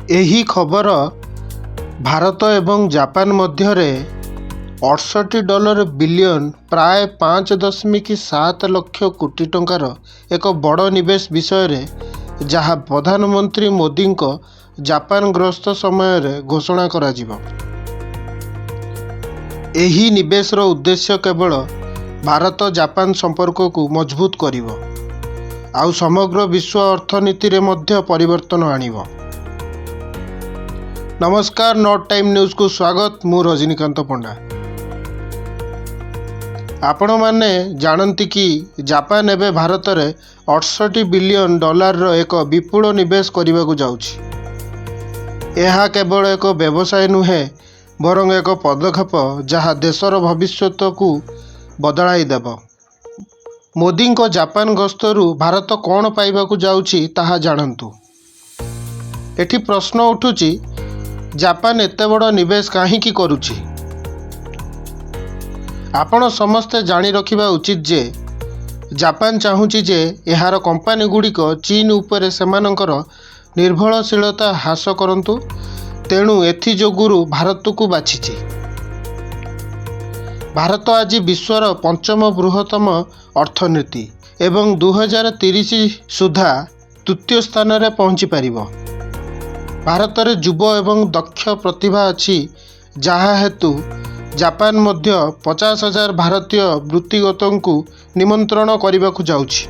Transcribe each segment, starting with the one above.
ଏହି ଖବର ଭାରତ ଏବଂ ଜାପାନ ମଧ୍ୟରେ $68 ବିଲିୟନ ପ୍ରାୟ 5.7 ଲକ୍ଷ କୋଟି ଟଙ୍କାର ଏକ ବଡ଼ ନିବେଶ ବିଷୟରେ, ଯାହା ପ୍ରଧାନମନ୍ତ୍ରୀ ମୋଦିଙ୍କ ଜାପାନ ଗସ୍ତ ସମୟରେ ଘୋଷଣା କରାଯିବ। ଏହି ନିବେଶର ଉଦ୍ଦେଶ୍ୟ କେବଳ ଭାରତ ଜାପାନ ସମ୍ପର୍କକୁ ମଜବୁତ କରିବ ଆଉ ସମଗ୍ର ବିଶ୍ୱ ଅର୍ଥନୀତିରେ ମଧ୍ୟ ପରିବର୍ତ୍ତନ ଆଣିବ। ନମସ୍କାର, ନଟ୍ ଟାଇମ୍ ନ୍ୟୁଜ୍କୁ ସ୍ୱାଗତ। ମୁଁ ରଜନୀକାନ୍ତ ପଣ୍ଡା। ଆପଣମାନେ ଜାଣନ୍ତି କି ଜାପାନ ଏବେ ଭାରତରେ $68 ବିଲିୟନ ଏକ ବିପୁଳ ନିବେଶ କରିବାକୁ ଯାଉଛି। ଏହା କେବଳ ଏକ ବ୍ୟବସାୟ ନୁହେଁ, ବରଂ ଏକ ପଦକ୍ଷେପ ଯାହା ଦେଶର ଭବିଷ୍ୟତକୁ ବଦଳାଇ ଦେବ। ମୋଦିଙ୍କ ଜାପାନ ଗସ୍ତରୁ ଭାରତ କ'ଣ ପାଇବାକୁ ଯାଉଛି ତାହା ଜାଣନ୍ତୁ। ଏଠି ପ୍ରଶ୍ନ ଉଠୁଛି, ଜାପାନ ଏତେ ବଡ଼ ନିବେଶ କାହିଁକି କରୁଛି? ଆପଣ ସମସ୍ତେ ଜାଣି ରଖିବା ଉଚିତ ଯେ ଜାପାନ ଚାହୁଁଛି ଯେ ଏହାର କମ୍ପାନୀଗୁଡ଼ିକ ଚୀନ ଉପରେ ସେମାନଙ୍କର ନିର୍ଭରଶୀଳତା ହ୍ରାସ କରନ୍ତୁ। ତେଣୁ ଏଥିଯୋଗୁଁ ଭାରତକୁ ବାଛିଛି। ଭାରତ ଆଜି ବିଶ୍ୱର 5ମ ବୃହତ୍ତମ ଅର୍ଥନୀତି ଏବଂ 2030 ସୁଦ୍ଧା 3ୟ ସ୍ଥାନରେ ପହଞ୍ଚିପାରିବ। ଭାରତରେ ଯୁବ ଏବଂ ଦକ୍ଷ ପ୍ରତିଭା ଅଛି, ଯାହା ହେତୁ ଜାପାନ ମଧ୍ୟ 50,000 ଭାରତୀୟ ବୃତ୍ତିଗତଙ୍କୁ ନିମନ୍ତ୍ରଣ କରିବାକୁ ଯାଉଛି।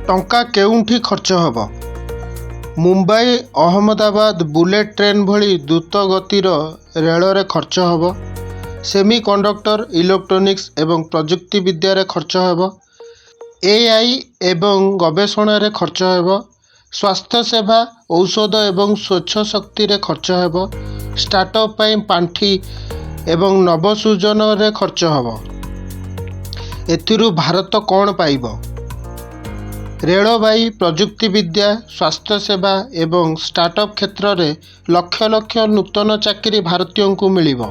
ଟଙ୍କା କେଉଁଠି ଖର୍ଚ୍ଚ ହେବ? ମୁମ୍ବାଇ ଅହମ୍ମଦାବାଦ ବୁଲେଟ୍ ଟ୍ରେନ୍ ଭଳି ଦ୍ରୁତ ଗତିର ରେଳରେ ଖର୍ଚ୍ଚ ହେବ। ସେମି କଣ୍ଡକ୍ଟର, ଇଲେକ୍ଟ୍ରୋନିକ୍ସ ଏବଂ ପ୍ରଯୁକ୍ତି ବିଦ୍ୟାରେ ଖର୍ଚ୍ଚ ହେବ। AI ଏବଂ ଗବେଷଣାରେ ଖର୍ଚ୍ଚ ହେବ। ସ୍ୱାସ୍ଥ୍ୟସେବା, ଔଷଧ ଏବଂ ସ୍ୱଚ୍ଛ ଶକ୍ତିରେ ଖର୍ଚ୍ଚ ହେବ। ଷ୍ଟାର୍ଟଅପ୍ ପାଇଁ ପାଣ୍ଠି ଏବଂ ନବସୃଜନରେ ଖର୍ଚ୍ଚ ହେବ। ଏଥିରୁ ଭାରତ କ'ଣ ପାଇବ? ରେଳବାଇ, ପ୍ରଯୁକ୍ତିବିଦ୍ୟା, ସ୍ୱାସ୍ଥ୍ୟସେବା ଏବଂ ଷ୍ଟାର୍ଟଅପ୍ କ୍ଷେତ୍ରରେ ଲକ୍ଷ ଲକ୍ଷ ନୂତନ ଚାକିରି ଭାରତୀୟଙ୍କୁ ମିଳିବ।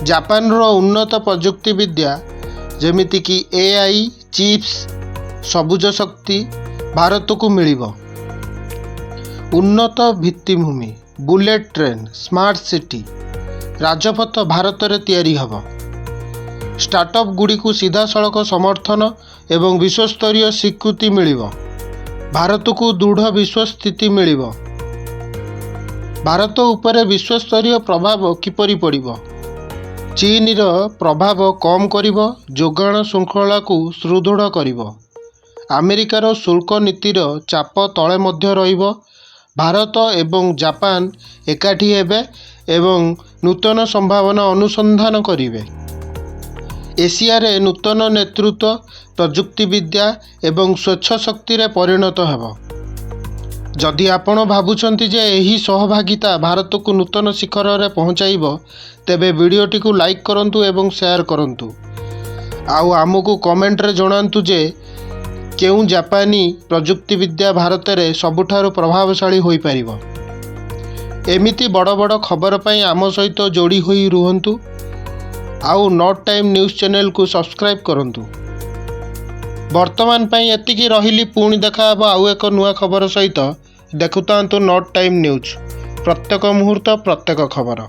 ଜାପାନର ଉନ୍ନତ ପ୍ରଯୁକ୍ତିବିଦ୍ୟା ଯେମିତିକି AI, ଚିପ୍ସ, ସବୁଜ ଶକ୍ତି ଭାରତକୁ ମିଳିବ। ଉନ୍ନତ ଭିତ୍ତିଭୂମି, ବୁଲେଟ୍ ଟ୍ରେନ୍, ସ୍ମାର୍ଟ ସିଟି, ରାଜପଥ ଭାରତରେ ତିଆରି ହେବ। ଷ୍ଟାର୍ଟଅପ୍ ଗୁଡ଼ିକୁ ସିଧାସଳଖ ସମର୍ଥନ ଏବଂ ବିଶ୍ୱସ୍ତରୀୟ ସ୍ୱୀକୃତି ମିଳିବ। ଭାରତକୁ ଦୃଢ଼ ବିଶ୍ୱସ୍ଥିତି ମିଳିବ। ଭାରତ ଉପରେ ବିଶ୍ୱସ୍ତରୀୟ ପ୍ରଭାବ କିପରି ପଡ଼ିବ? ଚୀନର ପ୍ରଭାବ କମ୍ କରିବ, ଯୋଗାଣ ଶୃଙ୍ଖଳାକୁ ସୁଦୃଢ଼ କରିବ। ଆମେରିକାର ଶୁଳ୍କ ନୀତିର ଚାପ ତଳେ ମଧ୍ୟ ରହିବ। ଭାରତ ଏବଂ ଜାପାନ ଏକାଠି ହେବେ ଏବଂ ନୂତନ ସମ୍ଭାବନା ଅନୁସନ୍ଧାନ କରିବେ। ଏସିଆରେ ନୂତନ ନେତୃତ୍ୱ, ପ୍ରଯୁକ୍ତିବିଦ୍ୟା ଏବଂ ସ୍ୱଚ୍ଛ ଶକ୍ତିରେ ପରିଣତ ହେବ। ଯଦି ଆପଣ ଭାବୁଛନ୍ତି ଯେ ଏହି ସହଭାଗିତା ଭାରତକୁ ନୂତନ ଶିଖରରେ ପହଞ୍ଚାଇବ, ତେବେ ଭିଡ଼ିଓଟିକୁ ଲାଇକ୍ କରନ୍ତୁ ଏବଂ ସେୟାର କରନ୍ତୁ। ଆଉ ଆମକୁ କମେଣ୍ଟରେ ଜଣାନ୍ତୁ ଯେ କେଉଁ ଜାପାନୀ ପ୍ରଯୁକ୍ତିବିଦ୍ୟା ଭାରତରେ ସବୁଠାରୁ ପ୍ରଭାବଶାଳୀ ହୋଇପାରିବ। ଏମିତି ବଡ଼ ବଡ଼ ଖବର ପାଇଁ ଆମ ସହିତ ଯୋଡ଼ି ହୋଇ ରୁହନ୍ତୁ ଆଉ ନଟ୍ ଟାଇମ୍ ନ୍ୟୁଜ୍ ଚ୍ୟାନେଲକୁ ସବସ୍କ୍ରାଇବ୍ କରନ୍ତୁ। ବର୍ତ୍ତମାନ ପାଇଁ ଏତିକି ରହିଲି। ପୁଣି ଦେଖା ହେବ ଆଉ ଏକ ନୂଆ ଖବର ସହିତ। ଦେଖୁଥାନ୍ତୁ ନଟ୍ ଟାଇମ୍ ନ୍ୟୁଜ୍, ପ୍ରତ୍ୟେକ ମୁହୂର୍ତ୍ତ ପ୍ରତ୍ୟେକ ଖବର।